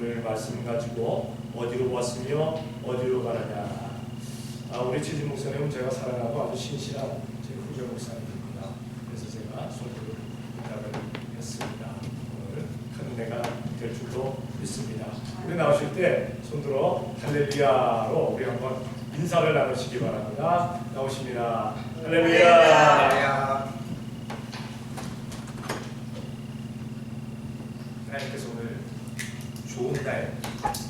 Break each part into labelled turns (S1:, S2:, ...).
S1: 오늘 말씀 가지고 어디로 왔으며 어디로 가느냐. 우리 최진 목사님은 제가 사랑하고 아주 신실한 제 후배 목사님입니다. 그래서 제가 손으로 부탁을 했습니다. 오늘 큰 은혜가 될 줄도 믿습니다. 우리 나오실 때 손들어 할렐루야로 우리 한번 인사를 나누시기 바랍니다. 나오십니다. 할렐루야.
S2: 하나님께서 오늘 좋은 날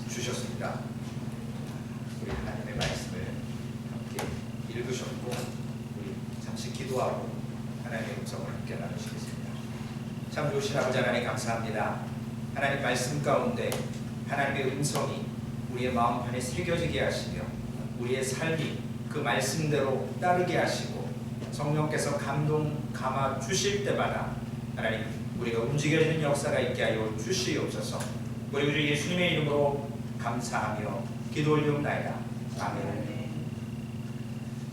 S2: 주셨습니다. 우리 하나님의 말씀을 함께 읽으셨고 우리 잠시 기도하고 하나님의 음성을 함께 나누시겠습니다. 참 좋으신 아버지 하나님 감사합니다. 하나님 말씀 가운데 하나님의 음성이 우리의 마음판에 새겨지게 하시며 우리의 삶이 그 말씀대로 따르게 하시고 성령께서 감동 감아 주실 때마다 하나님 우리가 움직여지는 역사가 있게 하여 주시옵소서. 우리 주 예수님의 이름으로 감사하며 기도 올리옵나이다. 아멘.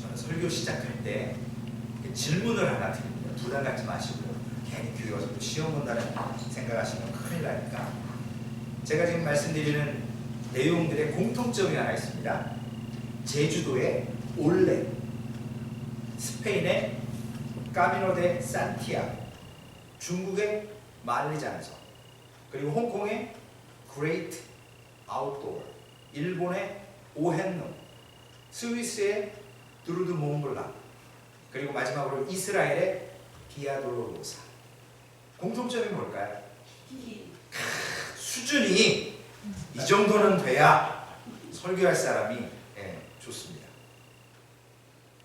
S2: 저는 설교 시작할 때 질문을 하나 드립니다. 부담 갖지 마시고요. 괜히 교회 와서 시험 본다는 생각하시면 큰일 나니까 제가 지금 말씀드리는 내용들의 공통점이 하나 있습니다. 제주도의 올레, 스페인의 까미노 데 산티아고, 중국의 만리장성, 그리고 홍콩의 그레이트 아웃도어, 일본의 오헨놈, 스위스의 두르드 몽블랑, 그리고 마지막으로 이스라엘의 비아돌로로사. 공통점이 뭘까요? 수준이 이 정도는 돼야 설교할 사람이 좋습니다.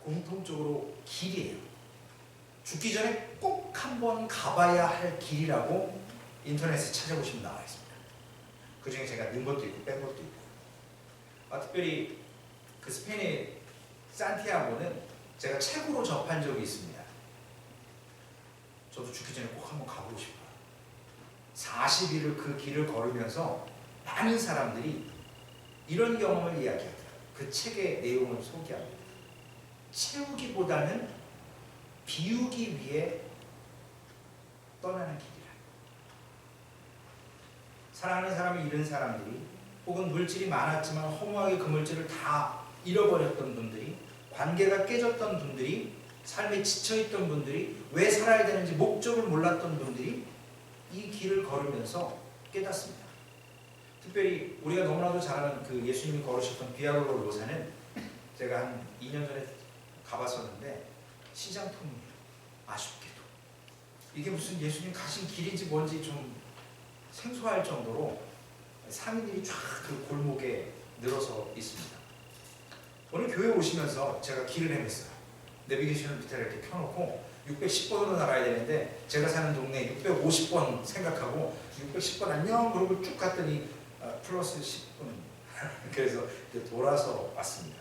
S2: 공통적으로 길이에요. 죽기 전에 꼭 한번 가봐야 할 길이라고 인터넷에 찾아보시면 나와 있습니다. 그 중에 제가 넣은 것도 있고 뺀 것도 있고, 특별히 그 스페인의 산티아고는 제가 책으로 접한 적이 있습니다. 저도 죽기 전에 꼭 한번 가보고 싶어요. 40일을 그 길을 걸으면서 많은 사람들이 이런 경험을 이야기하더라고요. 그 책의 내용을 소개합니다. 채우기보다는 비우기 위해 떠나는 길이라. 사랑하는 사람을 잃은 사람들이, 혹은 물질이 많았지만 허무하게 그 물질을 다 잃어버렸던 분들이, 관계가 깨졌던 분들이, 삶에 지쳐있던 분들이, 왜 살아야 되는지 목적을 몰랐던 분들이 이 길을 걸으면서 깨닫습니다. 특별히 우리가 너무나도 잘 아는 그 예수님이 걸으셨던 비아돌로로사는 제가 한 2년 전에 가봤었는데 시장통이에요. 아쉽게도 이게 무슨 예수님 가신 길인지 뭔지 좀 생소할 정도로 상인들이 쫙 그 골목에 늘어서 있습니다. 오늘 교회 오시면서 제가 길을 헤맸어요. 내비게이션을 밑에 이렇게 켜놓고 610번으로 날아야 되는데 제가 사는 동네 650번 생각하고 610번 안녕 그러고 쭉 갔더니 플러스 10분 그래서 돌아서 왔습니다.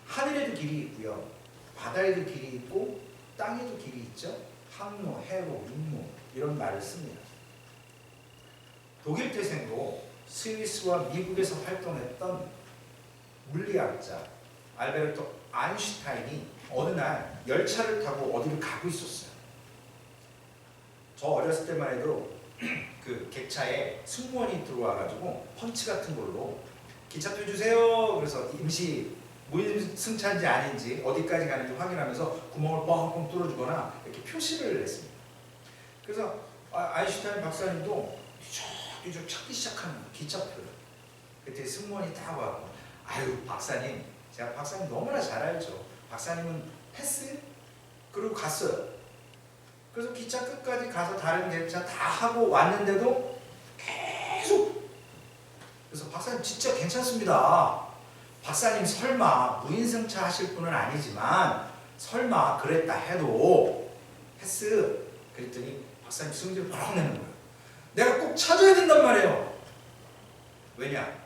S2: 하늘에도 길이 있고요, 바다에도 길이 있고 땅에도 길이 있죠. 항로, 해로, 인로 이런 말을 씁니다. 독일 태생으로 스위스와 미국에서 활동했던 물리학자 알베르토 아인슈타인이 어느 날 열차를 타고 어디를 가고 있었어요. 저 어렸을 때만 해도 그 객차에 승무원이 들어와가지고 펀치 같은 걸로 기차표 주세요. 그래서 임시 무인 승차인지 아닌지 어디까지 가는지 확인하면서 구멍을 뻥뻥 뚫어주거나 이렇게 표시를 했습니다. 그래서 아인슈타인 박사님도 쭉 찾기 시작하는 기차표를. 그때 승무원이 딱 와서 아유 박사님, 제가 박사님 너무나 잘 알죠. 박사님은 패스? 그리고 갔어요. 그래서 기차 끝까지 가서 다른 기차 다 하고 왔는데도 계속. 그래서 박사님 진짜 괜찮습니다. 박사님 설마 무인승차 하실 분은 아니지만 설마 그랬다 해도 패스? 그랬더니 박사님 승질을 팍 내는 거예요. 내가 꼭 찾아야 된단 말이에요. 왜냐?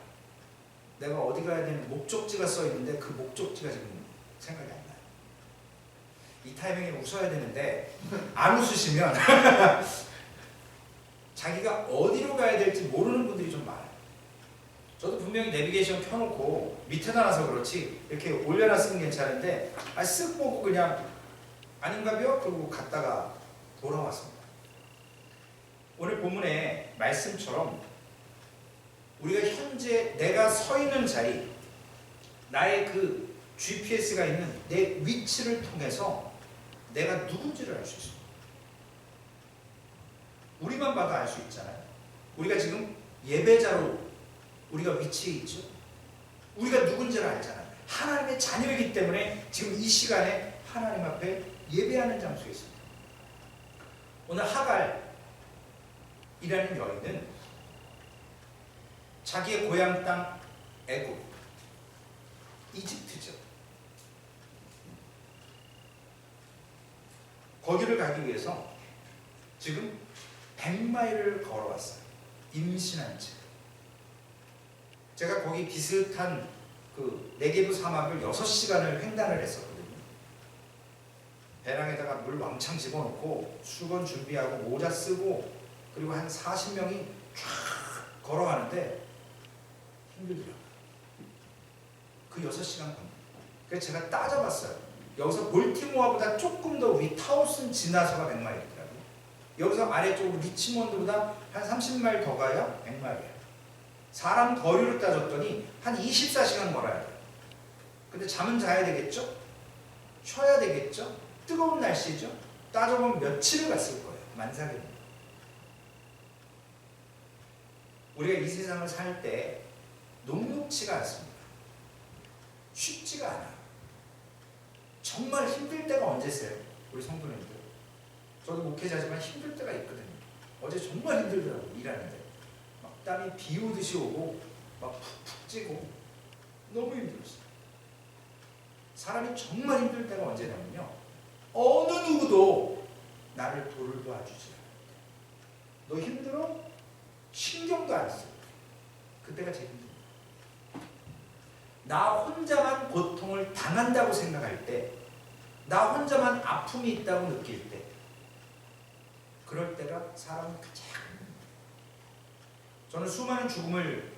S2: 내가 어디 가야 되는 목적지가 써 있는데 그 목적지가 지금 생각이 안 나요. 이 타이밍에 웃어야 되는데 안 웃으시면 자기가 어디로 가야 될지 모르는 분들이 좀 많아요. 저도 분명히 내비게이션 켜놓고 밑에다 놔서 그렇지 이렇게 올려놨으면 괜찮은데 쓱 보고 그냥 아닌가벼? 그러고 갔다가 돌아왔습니다. 오늘 본문의 말씀처럼 우리가 현재 내가 서 있는 자리, 나의 그 GPS가 있는 내 위치를 통해서 내가 누군지를 알 수 있습니다. 우리만 봐도 알 수 있잖아요. 우리가 지금 예배자로 우리가 위치해 있죠. 우리가 누군지를 알잖아요. 하나님의 자녀이기 때문에 지금 이 시간에 하나님 앞에 예배하는 장소에 있습니다. 오늘 하갈이라는 여인은 자기의 고향 땅 애굽, 이집트죠. 거기를 가기 위해서 지금 100마일을 걸어왔어요. 임신한 채. 제가 거기 비슷한 그 네게브 사막을 6시간을 횡단을 했었거든요. 배낭에다가 물 왕창 집어넣고 수건 준비하고 모자 쓰고 그리고 한 40명이 쫙 걸어가는데 힘들더라고요. 그 6시간 겁니다. 그래서 제가 따져봤어요. 여기서 볼티모어보다 조금 더 위 타우슨 지나서가 100마일이더라고요. 여기서 아래쪽으로 리치몬드보다 한 30마일 더 가야 100마일이에요. 사람 거리로 따졌더니 한 24시간 걸어야 돼요. 근데 잠은 자야 되겠죠? 쉬어야 되겠죠? 뜨거운 날씨죠? 따져보면 며칠을 갔을 거예요. 만삭입니다. 우리가 이 세상을 살 때 녹록치가 않습니다. 쉽지가 않아요. 정말 힘들 때가 언제세요? 우리 성도님들. 저도 목회자지만 힘들 때가 있거든요. 어제 정말 힘들더라고요. 일하는데. 막 땀이 비 오듯이 오고 막 푹푹 찌고 너무 힘들었어요. 사람이 정말 힘들 때가 언제냐면요. 어느 누구도 나를 돌을 도와주지 않아요. 너 힘들어? 신경도 안 써. 그때가 제일 힘듭니다. 나 혼자만 고통을 당한다고 생각할 때, 나 혼자만 아픔이 있다고 느낄 때, 그럴 때가 사람은 가장 힘듭니다. 저는 수많은 죽음을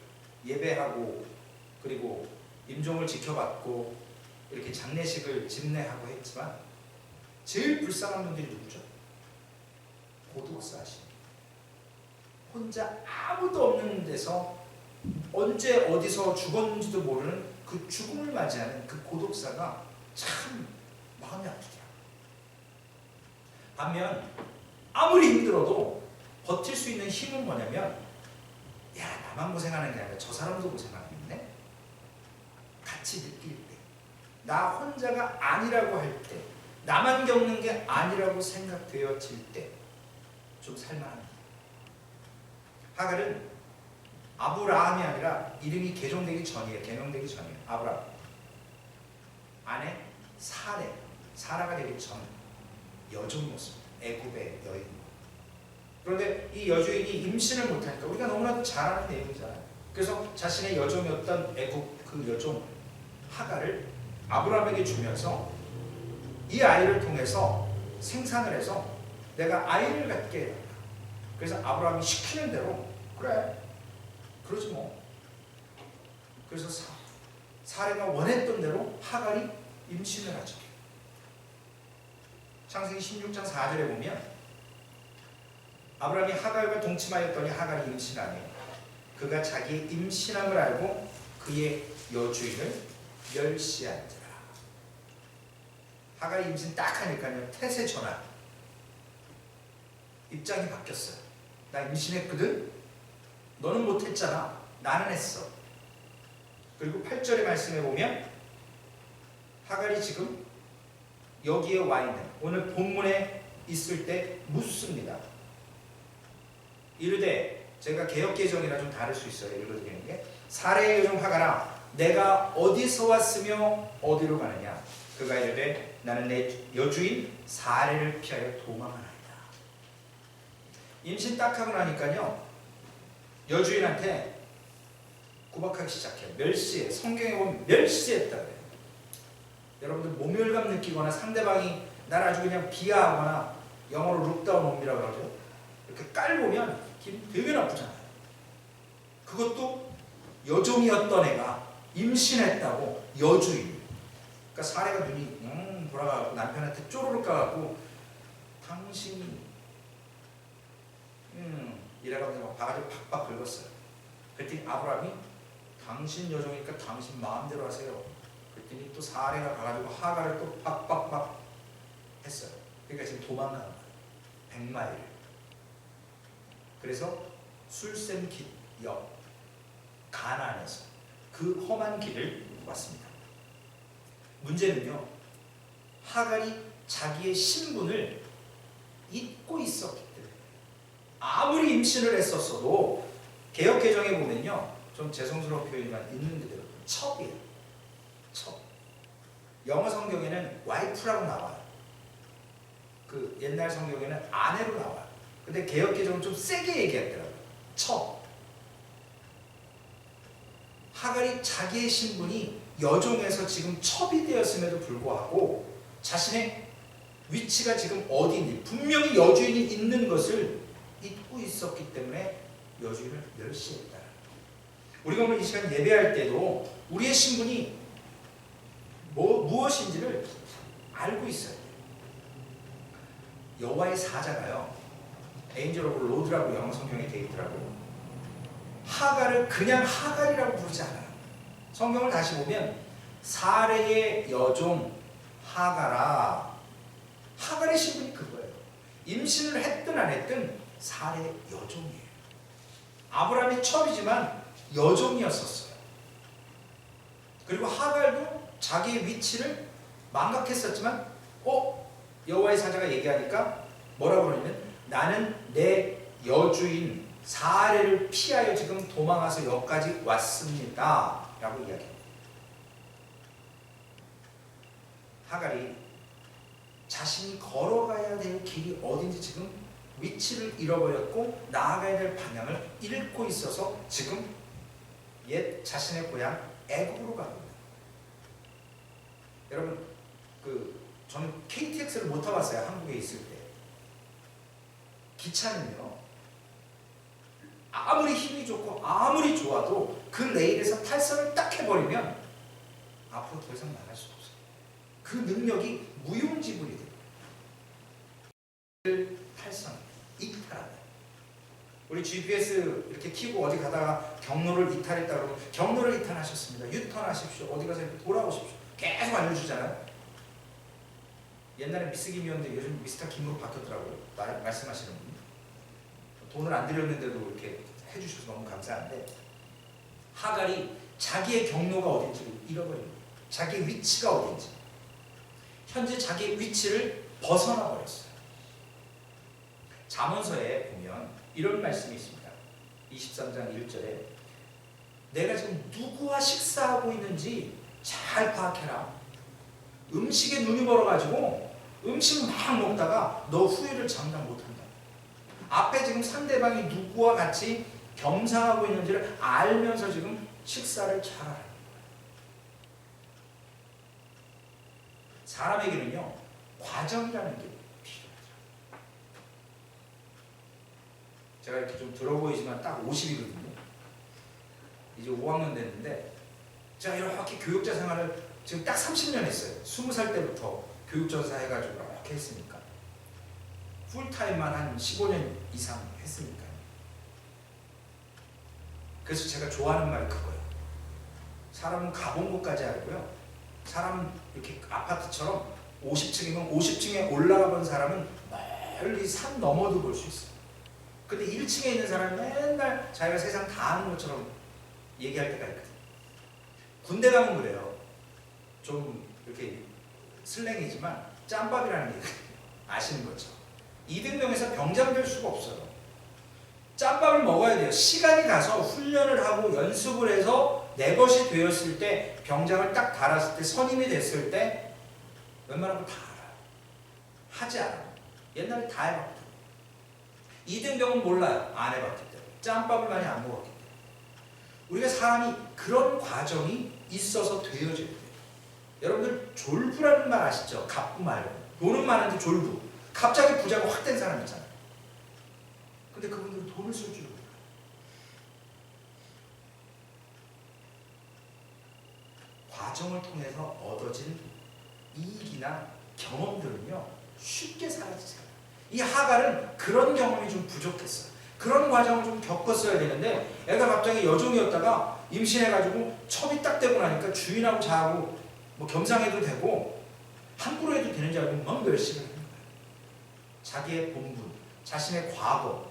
S2: 예배하고 그리고 임종을 지켜봤고 이렇게 장례식을 집례하고 했지만 제일 불쌍한 분들이 누구죠? 고독사십니다. 혼자 아무도 없는 데서 언제 어디서 죽었는지도 모르는 그 죽음을 맞이하는 그 고독사가 참 마음이 아프더라고요. 반면 아무리 힘들어도 버틸 수 있는 힘은 뭐냐면 야 나만 고생하는 게 아니라 저 사람도 고생하고 있네. 같이 느낄 때, 나 혼자가 아니라고 할 때, 나만 겪는 게 아니라고 생각되어질 때 좀 살만합니다. 하갈은 아브라함이 아니라 이름이 개종되기 전이에요. 개명되기 전이에요. 아브라함. 아내 사라가 되기 전 여종이었습니다. 애굽의 여인. 그런데 이 여주인이 임신을 못하니까 우리가 너무나도 잘 아는 내용이잖아요. 그래서 자신의 여종이었던 애굽 그 여종 하갈을 아브라함에게 주면서 이 아이를 통해서 생산을 해서 내가 아이를 갖게 해야 된다. 그래서 아브라함이 시키는 대로 그래 그러지 뭐. 그래서 사례가 원했던 대로 하갈이 임신을 하죠. 창세기 16장 4절에 보면 아브라함이 하갈과 동침하였더니 하갈이 임신하며 그가 자기의 임신함을 알고 그의 여주인을 멸시한지라. 하갈이 임신 딱 하니까요. 태세 전환. 입장이 바뀌었어요. 나 임신했거든? 너는 못했잖아. 나는 했어. 그리고 8절의 말씀에 보면 하갈이 지금 여기에 와 있는 오늘 본문에 있을 때 묻습니다. 이르되 제가 개역개정이라 좀 다를 수 있어요. 읽어드리는 게 사례의 여종 하갈아 내가 어디서 왔으며 어디로 가느냐. 그가 이르되 나는 내 여주인 사례를 피하여 도망하나이다. 임신 딱 하고 나니까요. 여주인한테 구박하기 시작해요. 멸시해. 성경에 보면 멸시했다 그래요. 여러분들 모멸감 느끼거나 상대방이 나를 아주 그냥 비하하거나 영어로 룩다운 옴이라고 그러죠. 이렇게 깔보면 기분 되게 나쁘잖아요. 그것도 여종이었던 애가 임신했다고 여주인. 그러니까 사례가 눈이 돌아가고 남편한테 쪼르륵 가갖고 당신이 이래가지고 막 바가지 팍팍 긁었어요. 그랬더니 아브라함이 당신 여종이니까 당신 마음대로 하세요. 그랬더니 또 사례가 가가지고 하가를 또 빡빡빡 했어요. 그러니까 지금 도망가는 거예요. 100마일을. 그래서 술샘 길 옆 가나안에서 그 험한 길을 왔습니다. 문제는요, 하갈이 자기의 신분을 잊고 있었기 때문에 아무리 임신을 했었어도 개역개정에 보면요, 좀 죄송스러운 표현이지만 있는 그대로 첩이에요. 첩. 영어 성경에는 와이프라고 나와요. 그 옛날 성경에는 아내로 나와요. 근데 개역개정은 좀 세게 얘기했더라고요. 첩. 하갈이 자기의 신분이 여종에서 지금 첩이 되었음에도 불구하고 자신의 위치가 지금 어디인지 분명히 여주인이 있는 것을 잊고 있었기 때문에 여주인을 멸시했다. 우리가 오늘 이 시간 예배할 때도 우리의 신분이 무엇인지를 알고 있어야 돼요. 여호와의 사자가요, 에인젤 오브 로드라고 영어 성경에 되어 있더라고요. 하갈을 그냥 하갈이라고 부르지 않아요. 성경을 다시 보면 사레의 여종 하갈아. 하갈의 신분이 그거예요. 임신을 했든 안 했든 사레의 여종이에요. 아브라함의 첩이지만 여종이었었어요. 그리고 하갈도 자기의 위치를 망각했었지만 여호와의 사자가 얘기하니까 뭐라고 그러냐면 나는 내 여주인 사례를 피하여 지금 도망와서 여기까지 왔습니다 라고 이야기합니다. 하갈이 자신이 걸어가야 될 길이 어딘지 지금 위치를 잃어버렸고 나아가야 될 방향을 잃고 있어서 지금 옛 자신의 고향 애굽으로 가고 있습니다. 여러분, 저는 KTX를 못 타봤어요. 한국에 있을 때. 기차는요, 아무리 힘이 좋고 아무리 좋아도 그 레일에서 탈선을 딱 해버리면 앞으로 더 이상 나갈 수가 없어요. 그 능력이 무용지물이 돼요. 탈선, 이탈한다. 우리 GPS 이렇게 키고 어디 가다가 경로를 이탈했다 그러면 경로를 이탈하셨습니다. 유턴하십시오. 어디 가서 돌아오십시오. 계속 알려주잖아요. 옛날에 미스 김이었는데 요즘 미스터 김으로 바뀌었더라고요. 말씀하시는 분이. 돈을 안 드렸는데도 이렇게 해주셔서 너무 감사한데, 하갈이 자기의 경로가 어딘지를 잃어버립니다. 자기의 위치가 어딘지. 현재 자기의 위치를 벗어나 버렸어요. 잠언서에 보면 이런 말씀이 있습니다. 23장 1절에 내가 지금 누구와 식사하고 있는지 잘 파악해라. 음식에 눈이 멀어가지고 음식 막 먹다가 너 후회를 장담 못한다. 앞에 지금 상대방이 누구와 같이 겸상하고 있는지를 알면서 지금 식사를 잘 하는 거예요. 사람에게는요, 과정이라는 게 필요하죠. 제가 이렇게 좀 들어 보이지만 딱 50이거든요. 이제 5학년 됐는데 제가 이렇게 교육자 생활을 지금 딱 30년 했어요. 20살 때부터 교육전사 해가지고 이렇게 했으니까. 풀타임만 한 15년 이상 했으니까요. 그래서 제가 좋아하는 말이 그거예요. 사람은 가본 곳까지 알고요. 사람은 이렇게 아파트처럼 50층이면 50층에 올라가 본 사람은 멀리 산 너머도 볼 수 있어요. 근데 1층에 있는 사람은 맨날 자기가 세상 다 아는 것처럼 얘기할 때가 있거든요. 군대 가면 그래요. 좀 이렇게 슬랭이지만 짬밥이라는 얘기 아시는 거죠. 이등병에서 병장 될 수가 없어요. 짬밥을 먹어야 돼요. 시간이 가서 훈련을 하고 연습을 해서 내 것이 되었을 때, 병장을 딱 달았을 때, 선임이 됐을 때 웬만한 거 다 알아요. 하지 않아요. 옛날에 다 해봤거든요. 이등병은 몰라요. 안 해봤기 때문에. 짬밥을 많이 안 먹었기 때문에. 우리가 사람이 그런 과정이 있어서 되어져야 돼요. 여러분들 졸부라는 말 아시죠? 갑부 말고. 돈은 많은데 졸부. 갑자기 부자가 확 된 사람 있잖아요. 근데 그분들은 돈을 쓸 줄 몰라요. 과정을 통해서 얻어진 이익이나 경험들은요, 쉽게 사라지지 않아요. 이 하갈은 그런 경험이 좀 부족했어요. 그런 과정을 좀 겪었어야 되는데 애가 갑자기 여종이었다가 임신해가지고 첩이 딱 되고 나니까 주인하고 자하고 뭐 겸상해도 되고 함부로 해도 되는 줄 알고 막 열심히 하는 거예요. 자기의 본분, 자신의 과거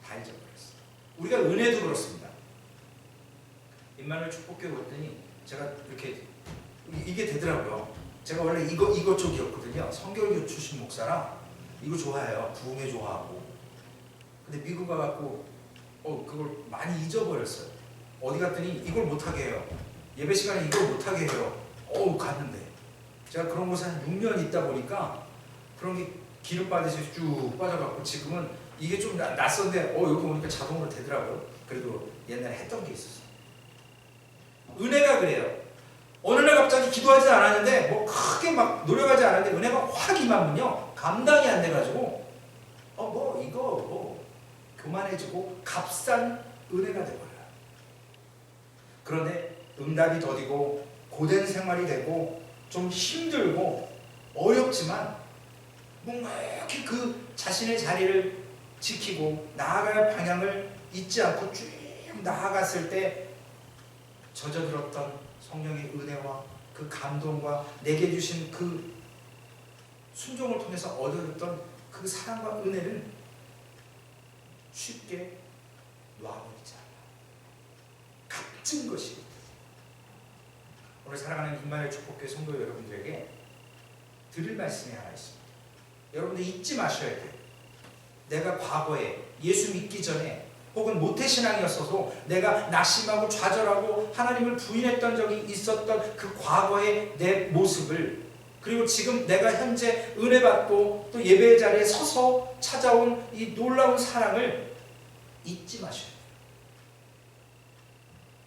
S2: 다 잊어버렸어요. 우리가 은혜도 그렇습니다. 임마누엘 축복교회 왔더니 제가 이렇게 이게 되더라고요. 제가 원래 이거 쪽이었거든요. 성결교 출신 목사라 이거 좋아해요. 부흥회 좋아하고. 근데 미국 가갖고 그걸 많이 잊어버렸어요. 어디 갔더니 이걸 못하게 해요. 예배 시간에 이걸 못하게 해요. 갔는데 제가 그런 곳에 한 6년 있다 보니까 그런 게 기름 빠듯이 쭉 빠져갖고 지금은 이게 좀 낯선데 여기 오니까 자동으로 되더라고요. 그래도 옛날에 했던 게 있었어요. 은혜가 그래요. 어느 날 갑자기 기도하지 않았는데 뭐 크게 막 노력하지 않았는데 은혜가 확 임하면요 감당이 안 돼가지고 이거 교만해지고 값싼 은혜가 돼버려요. 그런데 응답이 더디고 고된 생활이 되고 좀 힘들고 어렵지만 뭔가 이렇게 그 자신의 자리를 지키고 나아갈 방향을 잊지 않고 쭉 나아갔을 때 젖어들었던 성령의 은혜와 그 감동과 내게 주신 그 순종을 통해서 얻어졌던 그 사랑과 은혜는 쉽게 놔버리지 않아요. 값진 것이거든요. 오늘 사랑하는 임마누엘 축복교회 성도 여러분들에게 드릴 말씀이 하나 있습니다. 여러분들 잊지 마셔야 돼요. 내가 과거에 예수 믿기 전에 혹은 모태신앙이었어도 내가 낙심하고 좌절하고 하나님을 부인했던 적이 있었던 그 과거의 내 모습을 그리고 지금 내가 현재 은혜 받고 또 예배의 자리에 서서 찾아온 이 놀라운 사랑을 잊지 마셔야 돼요.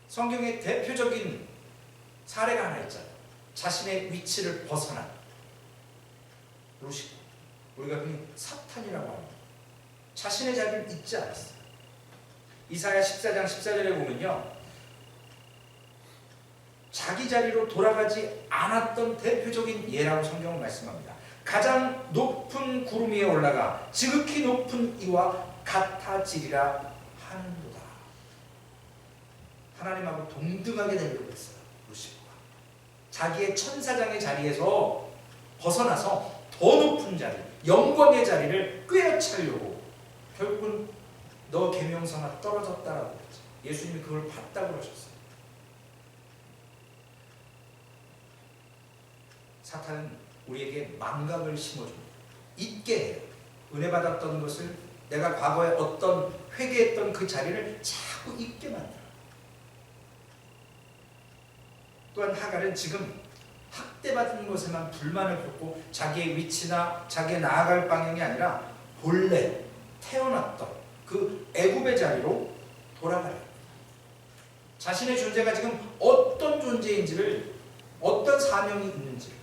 S2: 성경의 대표적인 사례가 하나 있잖아요. 자신의 위치를 벗어난 루시퍼, 우리가 흔히 사탄이라고 합니다. 자신의 자리를 잊지 않았어요. 이사야 14장 14절에 보면요 자기 자리로 돌아가지 않았던 대표적인 예라고 성경은 말씀합니다. 가장 높은 구름 위에 올라가 지극히 높은 이와 같아지리라 하는도다. 하나님하고 동등하게 되려고 했어요. 루시퍼가 자기의 천사장의 자리에서 벗어나서 더 높은 자리, 영광의 자리를 꿰차려고 결국은 너 계명성아 떨어졌다라고 했죠. 예수님이 그걸 봤다고 그러셨어요. 사탄은 우리에게 망각을 심어줍니다. 잊게 해요. 은혜 받았던 것을 내가 과거에 어떤 회개했던 그 자리를 자꾸 잊게 만들어요. 또한 하갈은 지금 학대받은 것에만 불만을 품고 자기의 위치나 자기의 나아갈 방향이 아니라 본래 태어났던 그 애굽의 자리로 돌아가요. 자신의 존재가 지금 어떤 존재인지를 어떤 사명이 있는지를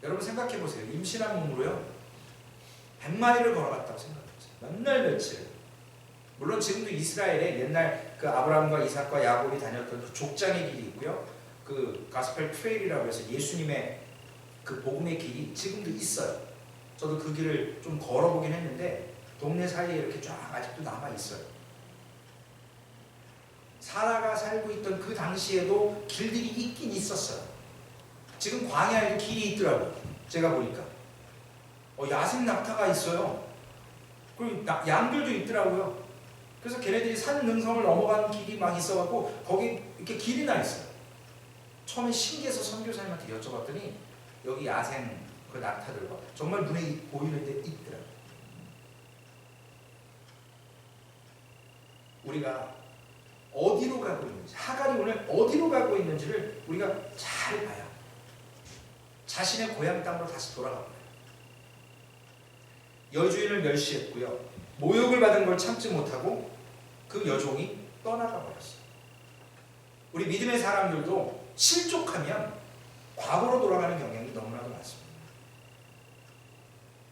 S2: 여러분 생각해 보세요. 임신한 몸으로요 100마일을 걸어갔다고 생각해보세요. 몇 날 며칠. 물론 지금도 이스라엘에 옛날 그 아브라함과 이삭과 야곱이 다녔던 그 족장의 길이 있고요. 그 가스펠 트레일이라고 해서 예수님의 그 복음의 길이 지금도 있어요. 저도 그 길을 좀 걸어보긴 했는데 동네 사이에 이렇게 쫙 아직도 남아있어요. 사라가 살고 있던 그 당시에도 길들이 있긴 있었어요. 지금 광야에도 길이 있더라고요. 제가 보니까 야생 낙타가 있어요. 그리고 양들도 있더라고요. 그래서 걔네들이 산 능성을 넘어가는 길이 막 있어갖고 거기 이렇게 길이 나 있어요. 처음에 신기해서 선교사님한테 여쭤봤더니 여기 야생 그 낙타들과 정말 눈에 보이는 데 있더라고요. 우리가 어디로 가고 있는지, 하갈이 오늘 어디로 가고 있는지를 우리가 잘 봐야 자신의 고향 땅으로 다시 돌아가 버려요. 여주인을 멸시했고요. 모욕을 받은 걸 참지 못하고 그 여종이 떠나가 버렸어요. 우리 믿음의 사람들도 실족하면 과거로 돌아가는 경향이 너무나도 많습니다.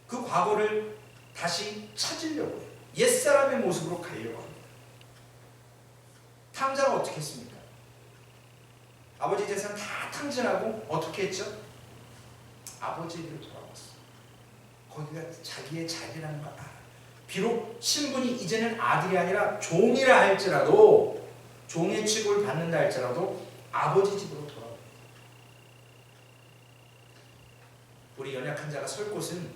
S2: 그 과거를 다시 찾으려고 해요. 옛사람의 모습으로 가려고 합니다. 탕자가 어떻게 했습니까? 아버지 재산 다 탕진하고 어떻게 했죠? 아버지에게로 돌아왔어. 거기가 자기의 자리라는 걸 알아. 비록 신분이 이제는 아들이 아니라 종이라 할지라도, 종의 취급을 받는다 할지라도 아버지 집으로 돌아옵니다. 우리 연약한 자가 설 곳은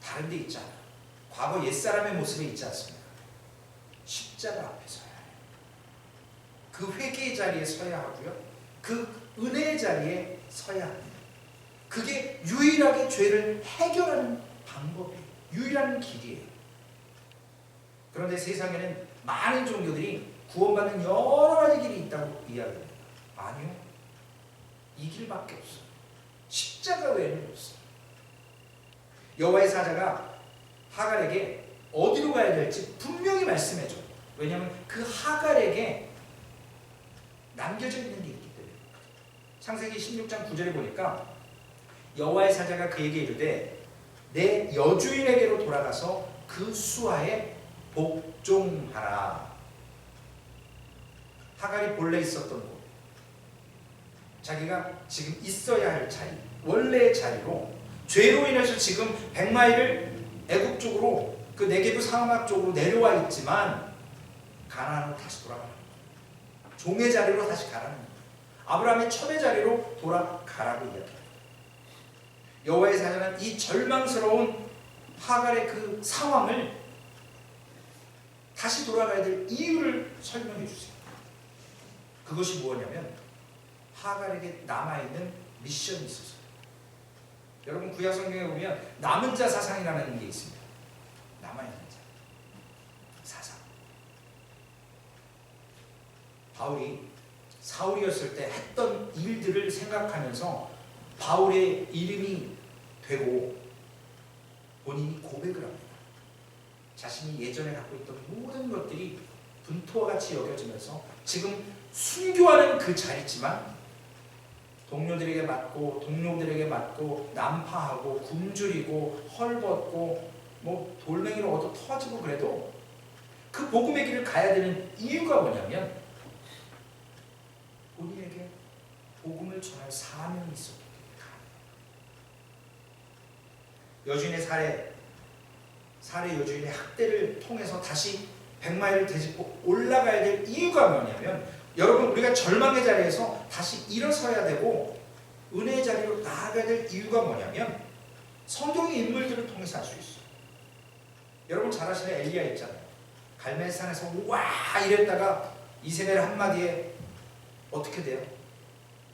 S2: 다른 데 있지 않아요. 과거 옛사람의 모습에 있지 않습니다. 십자가 앞에 서야 해요. 그 회개의 자리에 서야 하고요. 그 은혜의 자리에 서야 합니다. 그게 유일하게 죄를 해결하는 방법이에요. 유일한 길이에요. 그런데 세상에는 많은 종교들이 구원받는 여러 가지 길이 있다고 이야기합니다. 아니요. 이 길밖에 없어요. 십자가 외에는 없어요. 여호와의 사자가 하갈에게 어디로 가야 될지 분명히 말씀해줘요. 왜냐하면 그 하갈에게 남겨져 있는 게 있기 때문에. 창세기 16장 9절에 보니까 여호와의 사자가 그에게 이르되 내 여주인에게로 돌아가서 그 수하에 복종하라. 하갈이 본래 있었던 곳, 자기가 지금 있어야 할 자리, 원래의 자리로 죄로 인해서 지금 100마일을 애굽 쪽으로 그 네게브 사막 쪽으로 내려와 있지만 가나안으로 다시 돌아가는 거예요. 종의 자리로 다시 가라는 거예요. 아브라함의 첩의 자리로 돌아가라고 이야기해요. 여호와의 사자는 이 절망스러운 하갈의 그 상황을 다시 돌아가야 될 이유를 설명해 주세요. 그것이 무엇이냐면 하갈에게 남아있는 미션이 있어서요. 여러분 구약 성경에 보면 남은 자 사상이라는 게 있습니다. 남아있는 자 사상. 바울이 사울이었을 때 했던 일들을 생각하면서 바울의 이름이 되고 본인이 고백을 합니다. 자신이 예전에 갖고 있던 모든 것들이 분토와 같이 여겨지면서 지금 순교하는 그 자리지만 동료들에게 맞고 난파하고 굶주리고 헐벗고 뭐 돌멩이로 얻어 터지고 그래도 그 복음의 길을 가야 되는 이유가 뭐냐면 본인에게 복음을 전할 사명이 있었기 때문입니다. 여주인의 살해 여주인의 학대를 통해서 다시 100마일을 되짚고 올라가야 될 이유가 뭐냐면 여러분 우리가 절망의 자리에서 다시 일어서야 되고 은혜의 자리로 나아가야 될 이유가 뭐냐면 성경의 인물들을 통해서 알 수 있어요. 여러분 잘 아시는 엘리야 있잖아요. 갈멜산에서 와 이랬다가 이세벨 한마디에 어떻게 돼요?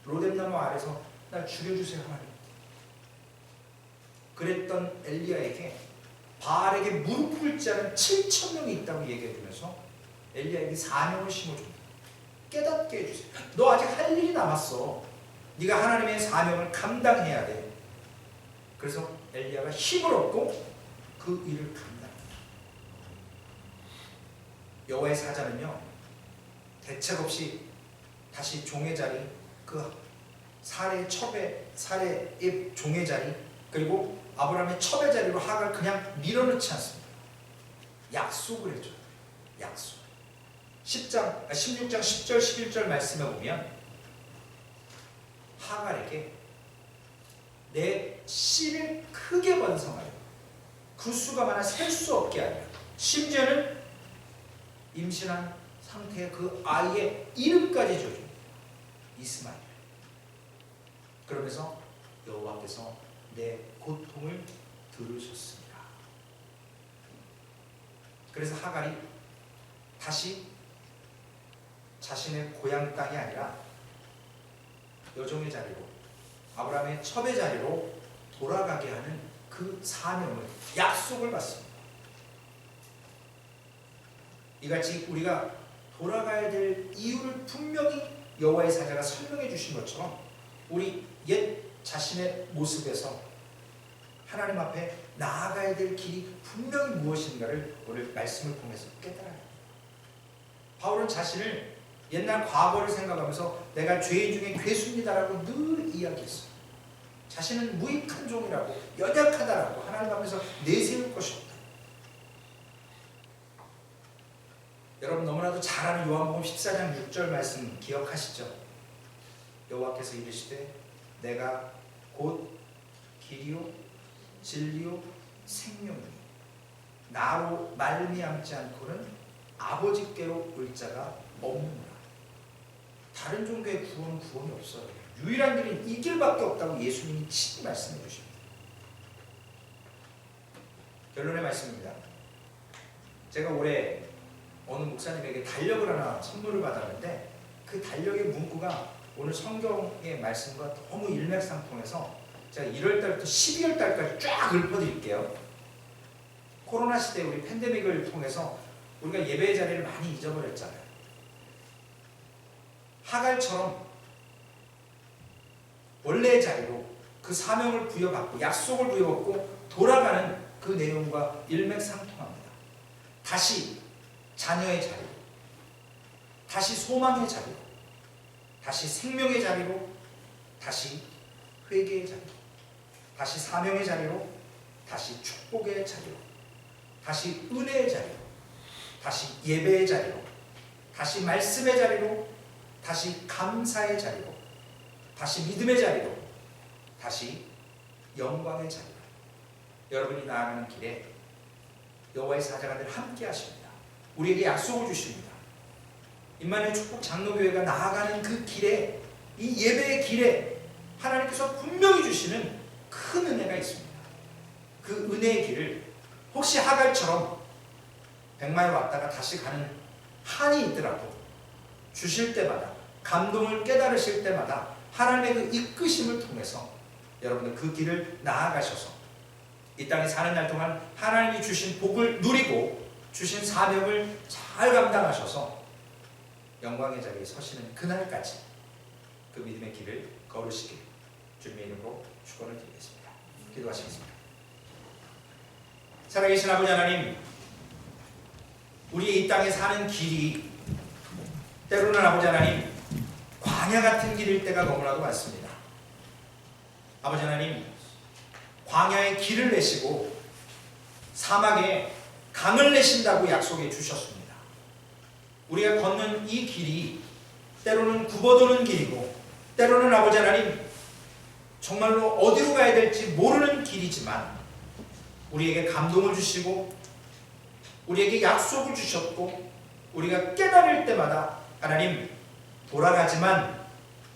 S2: 로뎀나무 아래서 날 죽여주세요 하나님. 그랬던 엘리야에게 바알에게 무릎 꿇지 않은 7,000명이 있다고 얘기해주면서 엘리야에게 사명을 심어줍니다. 깨닫게 해주세요. 너 아직 할 일이 남았어. 네가 하나님의 사명을 감당해야 돼. 그래서 엘리야가 힘을 얻고 그 일을 감당합니다. 여호와의 사자는요 대책 없이 다시 종의 자리, 그 살해의 종의 자리, 그리고 아브라함의 첩의 자리로 하갈 그냥 밀어넣지 않습니다. 약속을 해줘요. 약속. 16장 10절 11절 말씀에 보면 하갈에게 내 씨를 크게 번성하여 그 수가 많아 셀 수 없게 하리라. 심지어는 임신한 상태의 그 아이의 이름까지 줘줍니다. 이스마엘. 그러면서 여호와께서 내 고통을 들으셨습니다. 그래서 하갈이 다시 자신의 고향 땅이 아니라 여종의 자리로 아브라함의 첩의 자리로 돌아가게 하는 그 사명을 약속을 받습니다. 이같이 우리가 돌아가야 될 이유를 분명히 여호와의 사자가 설명해 주신 것처럼 우리 옛 자신의 모습에서 하나님 앞에 나아가야 될 길이 분명히 무엇인가를 오늘 말씀을 통해서 깨달아야 합니다. 바울은 자신을 옛날 과거를 생각하면서 내가 죄인 중에 괴수입니다라고 늘 이야기했어요. 자신은 무익한 종이라고 연약하다라고 하나님 앞에서 내세울 것이 없다. 여러분 너무나도 잘 아는 요한복음 14장 6절 말씀 기억하시죠? 여호와께서 이르시되 내가 곧 길이요 진리요 생명이니 나로 말미암지 않고는 아버지께로 올 자가 없느니라. 다른 종교의 구원이 없어요. 유일한 길은 이 길밖에 없다고 예수님이 친히 말씀해 주십니다. 결론의 말씀입니다. 제가 올해 어느 목사님에게 달력을 하나 선물을 받았는데 그 달력의 문구가 오늘 성경의 말씀과 너무 일맥상통해서 제가 1월달부터 12월달까지 쫙 읊어드릴게요. 코로나 시대 우리 팬데믹을 통해서 우리가 예배의 자리를 많이 잊어버렸잖아요. 하갈처럼 원래의 자리로 그 사명을 부여받고 약속을 부여받고 돌아가는 그 내용과 일맥상통합니다. 다시 자녀의 자리로, 다시 소망의 자리로, 다시 생명의 자리로, 다시 회개의 자리로, 다시 사명의 자리로, 다시 축복의 자리로, 다시 은혜의 자리로, 다시 예배의 자리로, 다시 말씀의 자리로, 다시 감사의 자리로, 다시 믿음의 자리로, 다시 영광의 자리로. 여러분이 나아가는 길에 여호와의 사자가 늘 함께 하십니다. 우리에게 약속을 주십니다. 임마누엘 축복 장로교회가 나아가는 그 길에, 이 예배의 길에 하나님께서 분명히 주시는 큰 은혜가 있습니다. 그 은혜의 길을 혹시 하갈처럼 백마에 왔다가 다시 가는 한이 있더라도 주실 때마다, 감동을 깨달으실 때마다 하나님의 그 이끄심을 통해서 여러분들 그 길을 나아가셔서 이 땅에 사는 날 동안 하나님이 주신 복을 누리고 주신 사명을 잘 감당하셔서 영광의 자리에 서시는 그날까지 그 믿음의 길을 걸으시길 주님의 이름으로 축원을 드리겠습니다. 기도하시겠습니다. 살아계신 아버지 하나님, 우리 이 땅에 사는 길이 때로는 아버지 하나님 광야 같은 길일 때가 너무나도 많습니다. 아버지 하나님, 광야에 길을 내시고 사막에 강을 내신다고 약속해 주셨습니다. 우리가 걷는 이 길이 때로는 굽어도는 길이고 때로는 아버지 하나님 정말로 어디로 가야 될지 모르는 길이지만 우리에게 감동을 주시고 우리에게 약속을 주셨고 우리가 깨달을 때마다 하나님 돌아가지만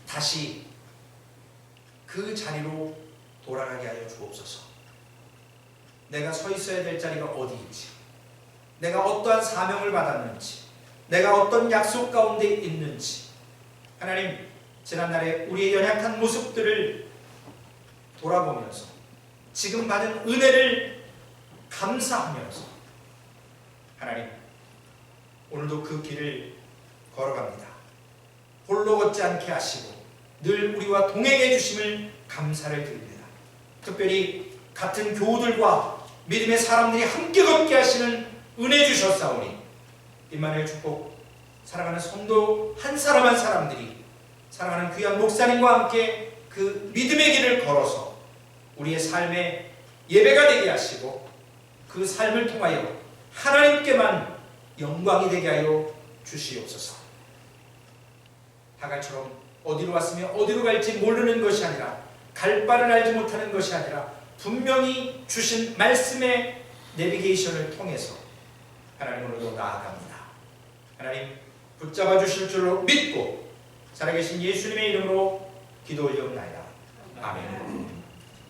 S2: 다시 그 자리로 돌아가게 하여 주옵소서. 내가 서 있어야 될 자리가 어디인지, 내가 어떠한 사명을 받았는지, 내가 어떤 약속 가운데 있는지, 하나님 지난날에 우리의 연약한 모습들을 돌아보면서 지금 받은 은혜를 감사하면서 하나님 오늘도 그 길을 걸어갑니다. 홀로 걷지 않게 하시고 늘 우리와 동행해 주심을 감사를 드립니다. 특별히 같은 교우들과 믿음의 사람들이 함께 걷게 하시는 은혜 주셨사오니 임마누엘 축복 사랑하는 성도 한 사람 한 사람들이 사랑하는 귀한 목사님과 함께 그 믿음의 길을 걸어서 우리의 삶의 예배가 되게 하시고 그 삶을 통하여 하나님께만 영광이 되게 하여 주시옵소서. 하갈처럼 어디로 왔으며 어디로 갈지 모르는 것이 아니라 갈 바를 알지 못하는 것이 아니라 분명히 주신 말씀의 내비게이션을 통해서 하나님으로도 나아갑니다. 하나님 붙잡아 주실 줄로 믿고 살아계신 예수님의 이름으로 기도 올리옵나이다. 아멘.